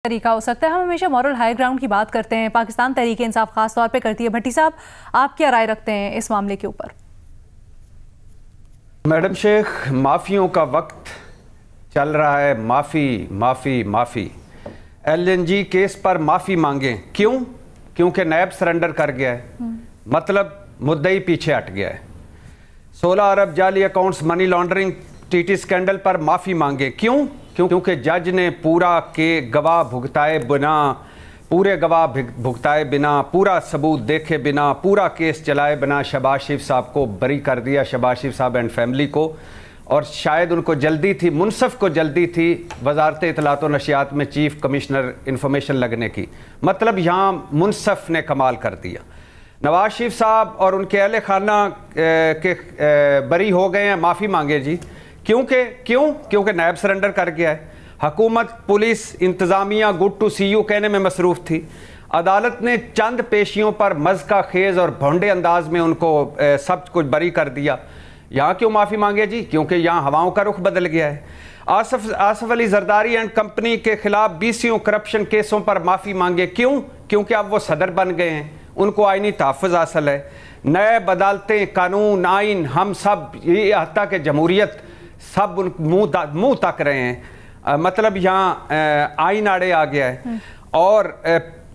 तरीका हो सकता है। हम हमेशा मॉरल हाई ग्राउंड की बात करते हैं, पाकिस्तान तहरीक इंसाफ खास तौर पे करती है। भट्टी साहब, आप क्या राय रखते हैं इस मामले के ऊपर? मैडम शेख, माफियों का वक्त चल रहा है। माफी माफी माफी। LNG केस पर माफी मांगे, क्यों? क्योंकि नैब सरेंडर कर गया है, मतलब मुद्दई पीछे हट गया है। 16 अरब जाली accounts, money laundering, TT scandal पर माफी मांगे, क्यों? क्योंकि जज ने पूरा के गवाह भुगताए बिना, पूरे गवाह भुगताए बिना, पूरा सबूत देखे बिना, पूरा केस चलाए बिना शहबाज शरीफ साहब को बरी कर दिया, शहबाज शरीफ साहब एंड फैमिली को। और शायद उनको जल्दी थी, मुनसफ को जल्दी थी वजारत इत्तलात व नशियात में चीफ कमिश्नर इंफॉर्मेशन लगने की। मतलब यहाँ मुनसफ ने कमाल कर दिया। नवाज शरीफ साहब और उनके अहले खाना के बरी हो गए हैं, माफ़ी मांगे जी। क्योंकि नैब सरेंडर कर गया है। हुकूमत, पुलिस, इंतज़ामिया गुड टू सी यू कहने में मसरूफ़ थी। अदालत ने चंद पेशियों पर मज़का खेज़ और भोंडे अंदाज में उनको सब कुछ बरी कर दिया। यहाँ क्यों माफ़ी मांगे जी? क्योंकि यहाँ हवाओं का रुख बदल गया है। आसफ अली जरदारी एंड कंपनी के खिलाफ 20 करप्शन केसों पर माफ़ी मांगे, क्यों? क्योंकि अब वो सदर बन गए हैं, उनको आइनी तहफ़्फ़ुज़ हासिल है। नए अदालतें, कानून, आइन, हम सब, ये हत्ता के जमहूरियत सब मुँह तक रहे हैं। मतलब यहाँ आइन आड़े आ गया है। और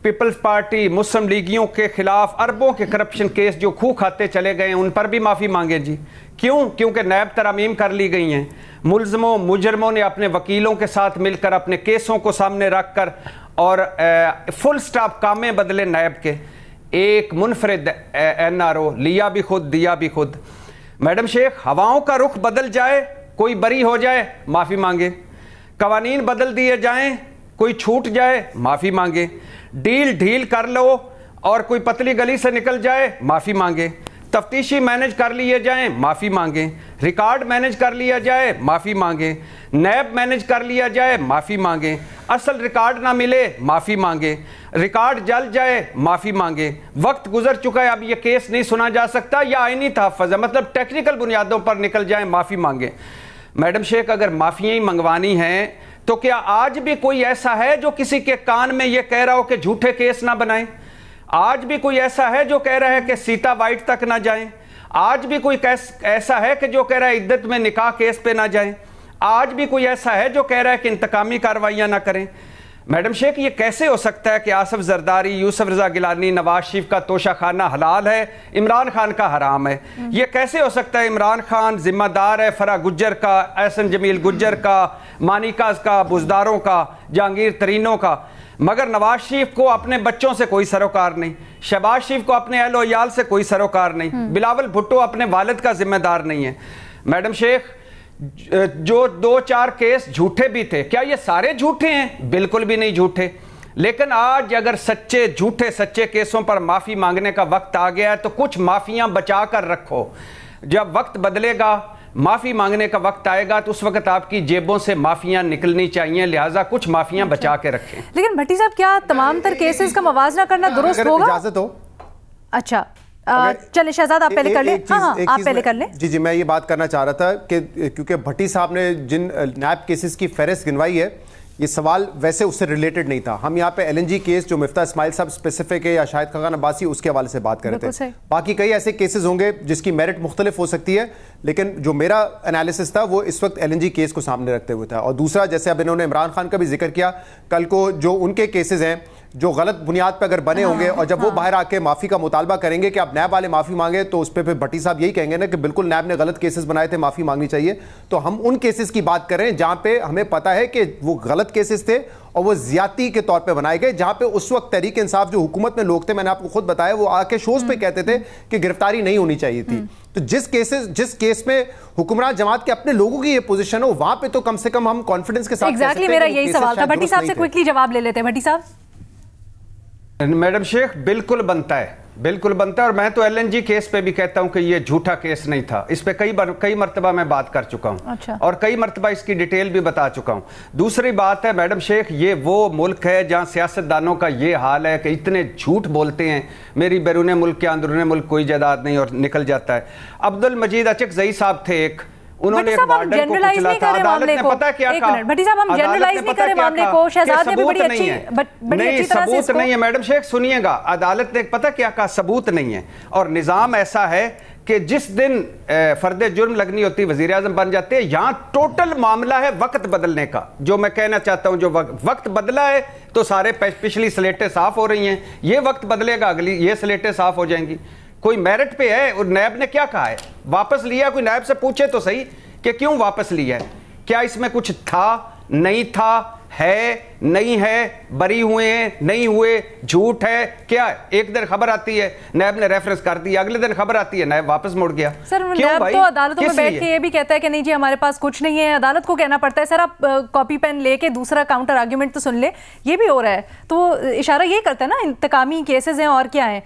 पीपल्स पार्टी, मुस्लिम लीगियों के खिलाफ अरबों के करप्शन केस जो खूह खाते चले गए हैं, उन पर भी माफ़ी मांगे जी। क्यों? क्योंकि नैब तरमीम कर ली गई हैं। मुजरमों ने अपने वकीलों के साथ मिलकर अपने केसों को सामने रख कर और फुल स्टॉप कामे बदले नैब के। एक मुनफरिद NRO, लिया भी खुद, दिया भी खुद। मैडम शेख, हवाओं का रुख बदल जाए, कोई बरी हो जाए, माफ़ी मांगे। कवानीन बदल दिए जाएं, कोई छूट जाए, माफ़ी मांगे। डील ढील कर लो और कोई पतली गली से निकल जाए, माफ़ी मांगे। तफ्तीशी मैनेज कर लिए जाएं, माफ़ी मांगे। रिकॉर्ड मैनेज कर लिया जाए, माफ़ी मांगे। नैब मैनेज कर लिया जाए, माफ़ी मांगे। असल रिकॉर्ड ना मिले, माफ़ी मांगे। रिकॉर्ड जल जाए, माफ़ी मांगे। वक्त गुजर चुका है, अब ये केस नहीं सुना जा सकता या आईनी तहफ़्फ़ुज़ है, मतलब टेक्निकल बुनियादों पर निकल जाए, माफ़ी मांगे। मैडम शेख, अगर माफ़ियाँ ही मंगवानी हैं तो क्या आज भी कोई ऐसा है जो किसी के कान में ये कह रहा हो कि झूठे केस ना बनाएं? आज भी कोई ऐसा है जो कह रहा है कि सीता वाइट तक ना जाएं? आज भी कोई ऐसा है कि जो कह रहा है इद्दत में निकाह केस पे ना जाएं? आज भी कोई ऐसा है जो कह रहा है कि इंतकामी कार्रवाइयाँ ना करें? मैडम शेख, ये कैसे हो सकता है कि आसिफ जरदारी, यूसुफ रजा गिलानी, नवाज शरीफ का तोशा खाना हलाल है, इमरान खान का हराम है? ये कैसे हो सकता है? इमरान खान जिम्मेदार है फरा गुज्जर का, एहसन जमील गुज्जर का, मानिकाज का, बुजदारों का, जहांगीर तरीनों का, मगर नवाज शरीफ को अपने बच्चों से कोई सरोकार नहीं, शहबाज शरीफ को अपने अहल याल से कोई सरोकार नहीं, बिलावल भुट्टो अपने वालिद का जिम्मेदार नहीं है। मैडम शेख, जो 2-4 केस झूठे भी थे, क्या ये सारे झूठे हैं? बिल्कुल भी नहीं झूठे। लेकिन आज अगर झूठे सच्चे केसों पर माफ़ी मांगने का वक्त आ गया है तो कुछ माफ़ियाँ बचा कर रखो। जब वक्त बदलेगा, माफ़ी मांगने का वक्त आएगा तो उस वक्त आपकी जेबों से माफ़ियाँ निकलनी चाहिए, लिहाजा कुछ माफ़ियाँ बचा के रखें। लेकिन भट्टी साहब, क्या तमाम तर केसेस का मवाजना करना दुरुस्त होगा? इजाजत हो? अच्छा, चले शहजाद, आप पहले कर लें। हाँ, आप पहले कर लें। जी, मैं ये बात करना चाह रहा था कि क्योंकि भट्टी साहब ने जिन नैब केसेस की फहरिस्त गिनवाई है, ये सवाल वैसे उससे रिलेटेड नहीं था। हम यहाँ पे LNG केस जो मिफ्ता इस्माइल साहब स्पेसिफिक है या शाहिद खान अब्बासी, उसके हवाले से बात कर रहे थे। बाकी कई ऐसे केसेस होंगे जिसकी मेरिट मुख्तलिफ हो सकती है, लेकिन जो मेरा एनालिसिस था वो इस वक्त LNG केस को सामने रखते हुए था। और दूसरा, जैसे अब इन्होंने इमरान खान का भी जिक्र किया, कल को जो उनके केसेस हैं जो गलत बुनियाद पर अगर बने होंगे और जब वो बाहर आके माफ़ी का मुतालबा करेंगे कि आप नैब वाले माफ़ी मांगे, तो उस पर फिर भट्टी साहब यही कहेंगे ना कि बिल्कुल नैब ने गलत केसेस बनाए थे, माफ़ी मांगनी चाहिए। तो हम उन केसेस की बात करें जहां पे हमें पता है कि वो गलत केसेस थे और वो ज्यादती के तौर पे बनाए गए, जहां पे उस वक्त तहरीक इंसाफ जो हुकूमत में लोग थे, मैंने आपको खुद बताया, वो आके शोज पे कहते थे कि गिरफ्तारी नहीं होनी चाहिए थी। तो जिस केस में हुक्मरान जमात के अपने लोगों की ये पोजीशन हो, वहां पे तो कम से कम हम कॉन्फिडेंस के साथ एग्जैक्टली मेरा यही सवाल था। भट्टी साहब से क्विकली जवाब ले लेते हैं। भट्टी साहब। मैडम शेख, बिल्कुल बनता है, बिल्कुल बनता है। और मैं तो LNG केस पे भी कहता हूं कि ये झूठा केस नहीं था। इस पे कई मरतबा मैं बात कर चुका हूं। अच्छा। और कई मरतबा इसकी डिटेल भी बता चुका हूं। दूसरी बात है मैडम शेख, ये वो मुल्क है जहां सियासतदानों का ये हाल है कि इतने झूठ बोलते हैं, मेरी बैरून मुल्क के अंदरून मुल्क कोई जायदाद नहीं, और निकल जाता है। अब्दुल मजीद अचक ज़ई साहब थे, एक उन्होंने एक वार्डन को कुचला था। अदालत ने पता क्या कहा? भट्टी साहब, हम जनरलाइज नहीं करें मामले को। शहजाद ने भी बड़ी अच्छी तरह से सबूत नहीं है मैडम शेख, सुनिएगा। अदालत ने पता क्या कहा? सबूत नहीं है। और निजाम ऐसा है कि जिस दिन फर्द जुर्म लगनी होती है वजीर आजम बन जाते हैं। यहाँ टोटल मामला है वक्त बदलने का। जो मैं कहना चाहता हूँ, जो वक्त बदला है तो सारे पिछली स्लेटें साफ हो रही हैं, ये वक्त बदलेगा, अगली ये स्लेटें साफ हो जाएंगी। कोई मेरिट पे है, और नैब ने क्या कहा है? वापस लिया। कोई नैब से पूछे तो सही कि क्यों वापस लिया है, क्या इसमें कुछ था, नहीं था, है, नहीं है, बरी हुए हैं, नहीं हुए, झूठ है, क्या? एक दिन खबर आती है, नैब ने रेफरेंस कर दिया, अगले दिन खबर आती है, नैब वापस मुड़ गया। सर, नैब तो अदालतों में बैठ के ये भी कहता है कि नहीं जी हमारे पास कुछ नहीं है। अदालत को कहना पड़ता है सर आप कॉपी पेन लेके दूसरा काउंटर आर्ग्यूमेंट तो सुन ले। ये भी हो रहा है, तो इशारा ये करता है ना इंतकामी केसेस हैं और क्या है।